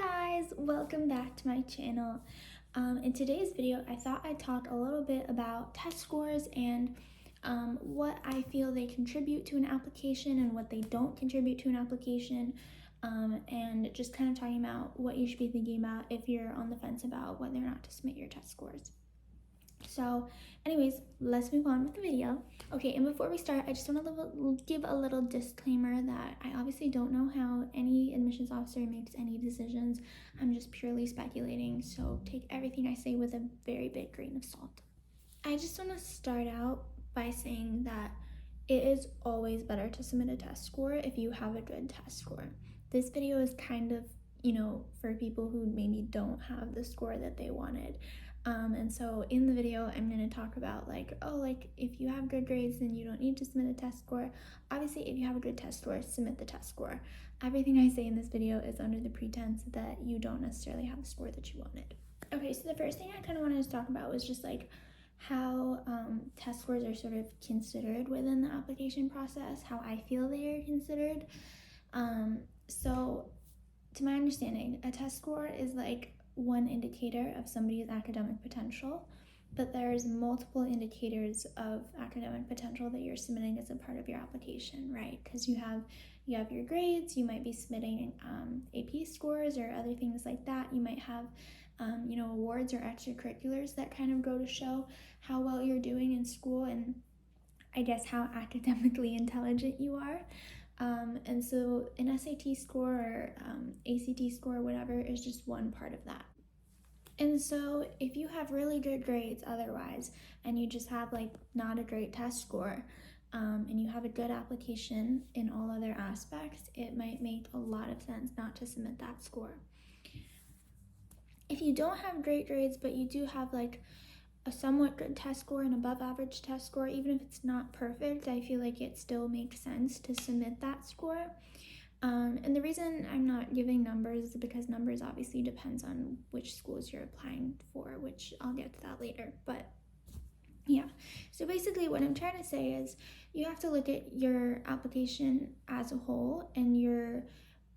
Hi guys, welcome back to my channel. In today's video, I thought I'd talk a little bit about test scores and what I feel they contribute to an application and what they don't contribute to an application, and just kind of talking about what you should be thinking about if you're on the fence about whether or not to submit your test scores. So anyways, let's move on with the video. Okay, and before we start, I just want to give a little disclaimer that I obviously don't know how any admissions officer makes any decisions. I'm just purely speculating, so take everything I say with a very big grain of salt. I just want to start out by saying that it is always better to submit a test score if you have a good test score. This video is kind of, for people who maybe don't have the score that they wanted. And so in the video, I'm going to talk about if you have good grades, then you don't need to submit a test score. Obviously, if you have a good test score, submit the test score. Everything I say in this video is under the pretense that you don't necessarily have the score that you wanted. Okay, so the first thing I kind of wanted to talk about was just how test scores are sort of considered within the application process, how I feel they are considered. So to my understanding, a test score is like one indicator of somebody's academic potential, but there's multiple indicators of academic potential that you're submitting as a part of your application, right? Because you have your grades, you might be submitting AP scores or other things like that. You might have awards or extracurriculars that kind of go to show how well you're doing in school and I guess how academically intelligent you are. And so an SAT score or ACT score or whatever is just one part of that. And so if you have really good grades otherwise, and you just have not a great test score, and you have a good application in all other aspects, it might make a lot of sense not to submit that score. If you don't have great grades, but you do have a somewhat good test score and above average test score, even if it's not perfect, I feel like it still makes sense to submit that score. And the reason I'm not giving numbers is because numbers obviously depends on which schools you're applying for, which I'll get to that later. But yeah, so basically what I'm trying to say is you have to look at your application as a whole and your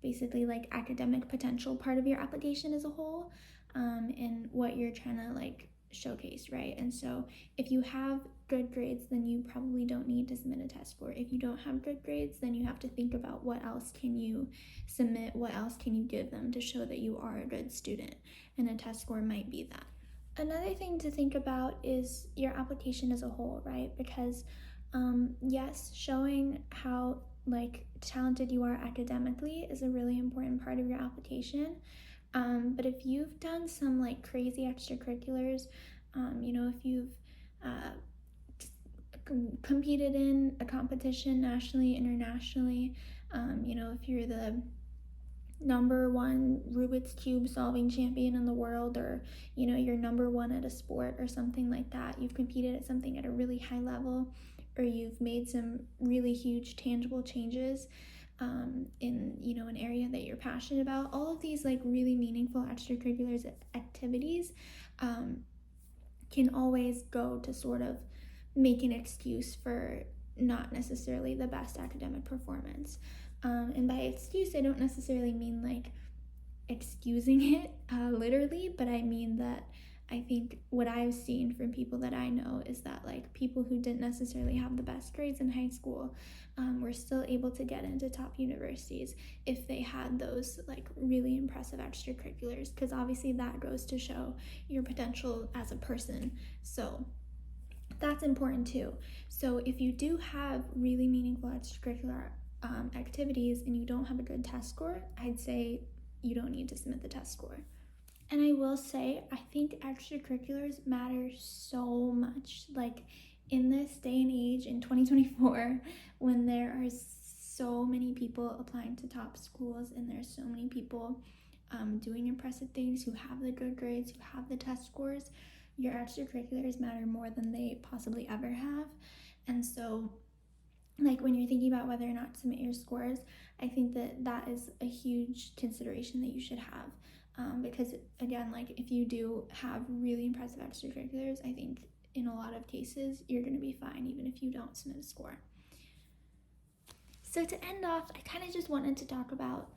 basically academic potential part of your application as a whole, and what you're trying to showcase, right? And so if you have good grades, then you probably don't need to submit a test score. If you don't have good grades, then you have to think about what else can you submit, what else can you give them to show that you are a good student, and a test score might be that. Another thing to think about is your application as a whole, right? Because yes, showing how talented you are academically is a really important part of your application. But if you've done some crazy extracurriculars, if you've competed in a competition nationally, internationally, if you're the number one Rubik's Cube solving champion in the world, or you're number one at a sport or something like that, you've competed at something at a really high level, or you've made some really huge tangible changes in an area that you're passionate about, all of these really meaningful extracurriculars activities can always go to sort of make an excuse for not necessarily the best academic performance. And by excuse, I don't necessarily mean excusing it literally, but I mean that I think what I've seen from people that I know is that people who didn't necessarily have the best grades in high school were still able to get into top universities if they had those really impressive extracurriculars, because obviously that goes to show your potential as a person. So that's important too. So if you do have really meaningful extracurricular activities and you don't have a good test score, I'd say you don't need to submit the test score. And I will say, I think extracurriculars matter so much. In this day and age, in 2024, when there are so many people applying to top schools and there's so many people doing impressive things, who have the good grades, who have the test scores, your extracurriculars matter more than they possibly ever have. And so when you're thinking about whether or not to submit your scores, I think that is a huge consideration that you should have. Because again, if you do have really impressive extracurriculars, I think in a lot of cases you're going to be fine even if you don't submit a score. So to end off, I kind of just wanted to talk about,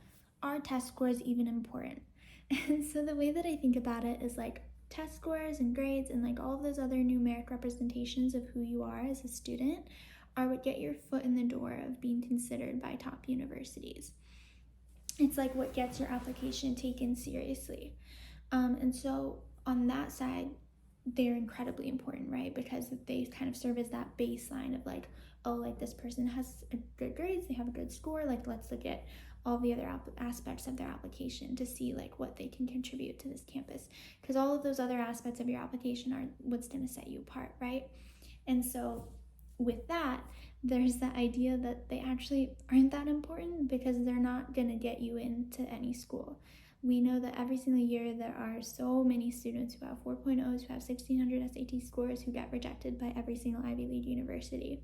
are test scores even important? And so the way that I think about it is like test scores and grades and like all of those other numeric representations of who you are as a student are what get your foot in the door of being considered by top universities. It's like what gets your application taken seriously. And so on that side, they're incredibly important, right? Because they kind of serve as that baseline of like, oh, like this person has a good grades, they have a good score, like let's look at all the other aspects of their application to see like what they can contribute to this campus, because all of those other aspects of your application are what's going to set you apart, right? And so with that, there's the idea that they actually aren't that important because they're not going to get you into any school. We know that every single year there are so many students who have 4.0s, who have 1600 SAT scores, who get rejected by every single Ivy League university.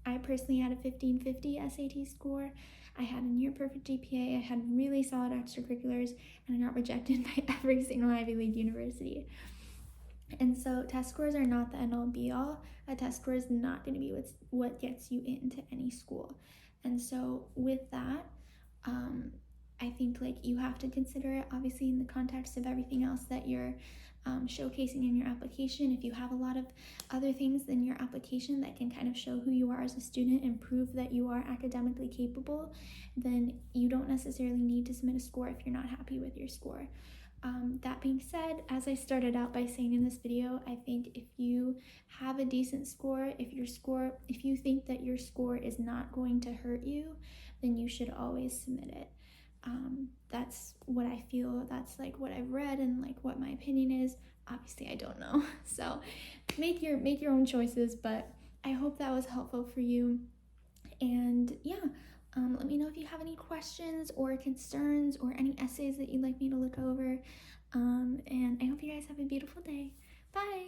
I personally had a 1550 SAT score. I had a near perfect GPA. I had really solid extracurriculars, and I got rejected by every single Ivy League university. And so test scores are not the end all be all. A test score is not going to be what gets you into any school. And so with that, I think like you have to consider it obviously in the context of everything else that you're showcasing in your application. If you have a lot of other things in your application that can kind of show who you are as a student and prove that you are academically capable, then you don't necessarily need to submit a score if you're not happy with your score. That being said, as I started out by saying in this video, I think if you have a decent score, if you think that your score is not going to hurt you, then you should always submit it. That's what I feel. That's like what I've read and like what my opinion is. Obviously, I don't know. So make your own choices, but I hope that was helpful for you. And yeah, let me know if you have any questions or concerns or any essays that you'd like me to look over. And I hope you guys have a beautiful day. Bye!